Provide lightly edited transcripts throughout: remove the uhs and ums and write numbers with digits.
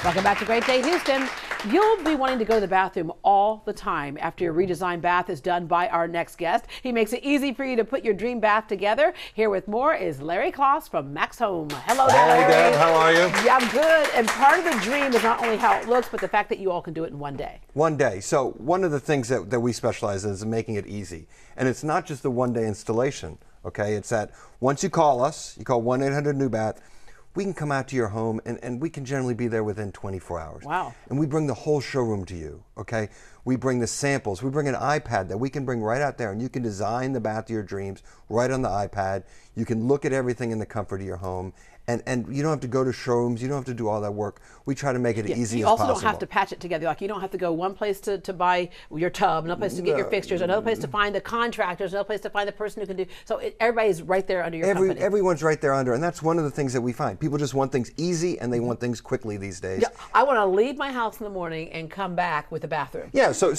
Welcome back to Great Day Houston. You'll be wanting to go to the bathroom all the time after your redesigned bath is done by our next guest. He makes it easy for you to put your dream bath together. Here with more is Larry Kloss from MaxHome. Hello there, Larry. Hey, Deb. How are you? Yeah, I'm good. And part of the dream is not only how it looks, but the fact that you all can do it in one day. One day. So one of the things that we specialize in is making it easy. And it's not just the one-day installation, okay? It's that once you call us, you call 1-800-NEW-BATH, we can come out to your home and we can generally be there within 24 hours. Wow. And we bring the whole showroom to you, okay? We bring the samples. We bring an iPad that we can bring right out there and you can design the bath of your dreams right on the iPad. You can look at everything in the comfort of your home. And you don't have to go to showrooms. You don't have to do all that work. We try to make it easy as possible. You also don't have to patch it together. Like you don't have to go one place to buy your tub, another place to get your fixtures, another place to find the contractors, another place to find the person who can do. So everybody's right there under your company. Everyone's right there under, and that's one of the things that we find. People just want things easy and they want things quickly these days. Yeah, I want to leave my house in the morning and come back with a bathroom. Yeah. So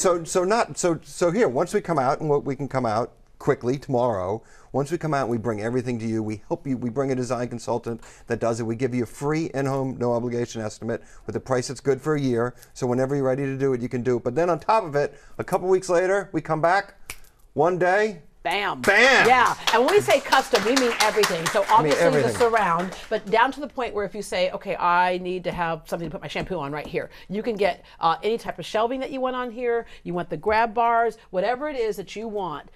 here, once we come out, and we can come out quickly tomorrow. Once we come out and we bring everything to you, we help you, we bring a design consultant that does it. We give you a free in-home, no obligation estimate with a price that's good for a year. So whenever you're ready to do it, you can do it. But then on top of it, a couple weeks later, we come back, one day, bam. Bam! Yeah, and when we say custom, we mean everything. So obviously the everything. surround, but down to the point where if you say, okay, I need to have something to put my shampoo on right here, you can get any type of shelving that you want on here. You want the grab bars, whatever it is that you want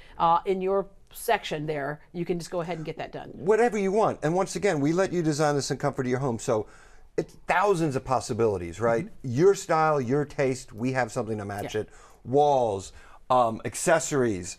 in your section there, you can just go ahead and get that done. Whatever you want. And once again, we let you design this in comfort of your home. So it's thousands of possibilities, right? Your style, your taste, we have something to match it. Walls, accessories,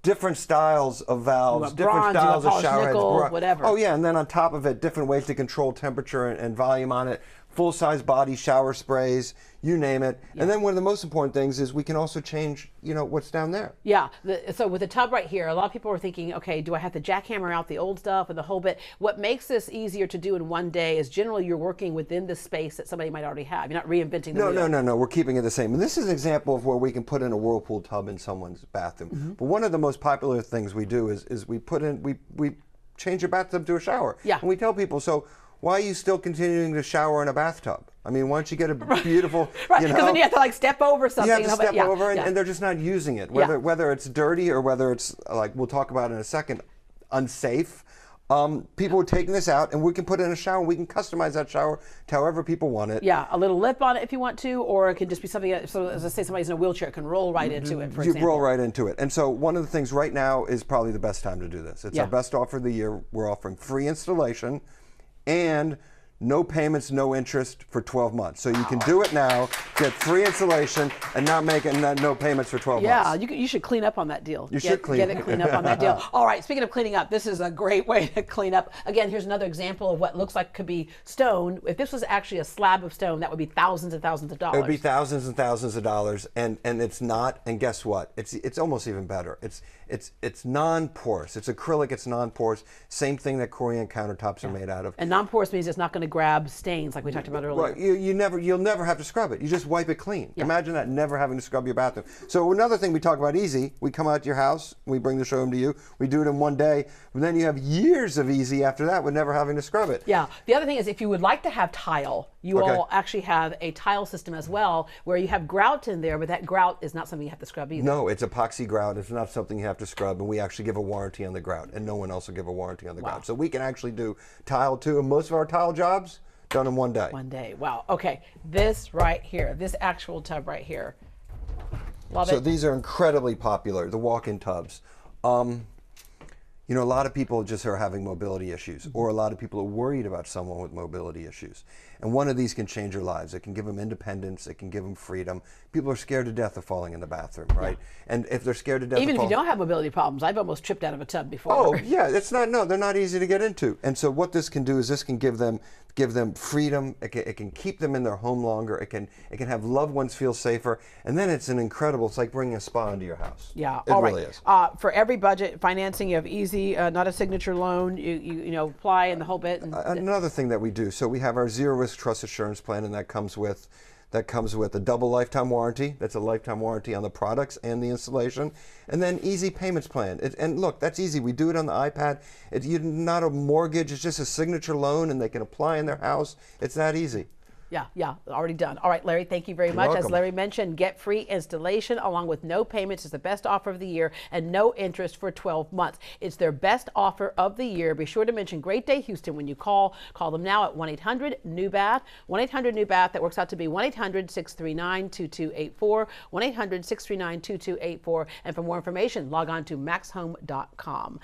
different styles of valves, different styles of shower heads, whatever. Oh yeah, and then on top of it, different ways to control temperature and volume on it. Full-size body shower sprays, you name it. Yeah. And then one of the most important things is we can also change, what's down there. Yeah, so with the tub right here, a lot of people are thinking, okay, do I have to jackhammer out the old stuff and the whole bit? What makes this easier to do in one day is generally you're working within the space that somebody might already have. You're not reinventing the wheel. No, we're keeping it the same. And this is an example of where we can put in a whirlpool tub in someone's bathroom. But one of the most popular things we do is we change your bathtub to a shower. Yeah. And we tell people, so why are you still continuing to shower in a bathtub? I mean, why don't you get a beautiful, right, because then you have to step over something. You have to step over and they're just not using it. Whether it's dirty or whether it's, like we'll talk about in a second, unsafe. People are taking this out and we can put it in a shower and we can customize that shower to however people want it. Yeah, a little lip on it if you want to, or it can just be something that, so as I say, somebody's in a wheelchair can roll right into it, for example. You roll right into it. And so one of the things right now is probably the best time to do this. It's our best offer of the year. We're offering free installation and no payments, no interest for 12 months. So you can do it now, get free installation, and not make no payments for 12 months. Yeah, you should clean up on that deal. Get it clean up on that deal. All right, speaking of cleaning up, this is a great way to clean up. Again, here's another example of what looks like could be stone. If this was actually a slab of stone, that would be thousands and thousands of dollars. It would be thousands and thousands of dollars, and it's not, and guess what? It's almost even better. It's non-porous. It's acrylic, it's non-porous. Same thing that Korean countertops are made out of. And non-porous means it's not going to grab stains like we talked about earlier. Right. You'll never have to scrub it. You just wipe it clean. Yeah. Imagine that, never having to scrub your bathroom. So another thing we talk about easy, we come out to your house, we bring the showroom to you, we do it in one day, and then you have years of easy after that with never having to scrub it. Yeah. The other thing is if you would like to have tile, you all actually have a tile system as well where you have grout in there, but that grout is not something you have to scrub either. No, it's epoxy grout. It's not something you have to scrub, and we actually give a warranty on the grout, and no one else will give a warranty on the grout. So we can actually do tile too, and most of our tile jobs done in one day. One day. Wow. Okay. This right here, this actual tub right here. Love it. So these are incredibly popular, the walk-in tubs. A lot of people just are having mobility issues, or a lot of people are worried about someone with mobility issues. And one of these can change their lives. It can give them independence. It can give them freedom. People are scared to death of falling in the bathroom, right? Yeah. And if they're scared to death even of if you don't have mobility problems, I've almost tripped out of a tub before. Oh, yeah, they're not easy to get into. And so what this can do is this can give them freedom. It can keep them in their home longer. It can have loved ones feel safer. And then it's it's like bringing a spa into your house. Yeah, it really is. For every budget financing, you have easy, not a signature loan. You apply and the whole bit. And another thing that we do, so we have our zero risk trust assurance plan, and that comes with that comes with a double lifetime warranty. That's a lifetime warranty on the products and the installation. And then easy payments plan. And look, that's easy. We do it on the iPad. It's not a mortgage. It's just a signature loan, and they can apply in their house. It's that easy. Yeah, already done. All right, Larry, thank you very much. welcome. As Larry mentioned, get free installation along with no payments is the best offer of the year and no interest for 12 months. It's their best offer of the year. Be sure to mention Great Day Houston when you call. Call them now at 1-800-NEW-BATH. 1-800-NEW-BATH. That works out to be 1-800-639-2284. 1-800-639-2284. And for more information, log on to MaxHome.com.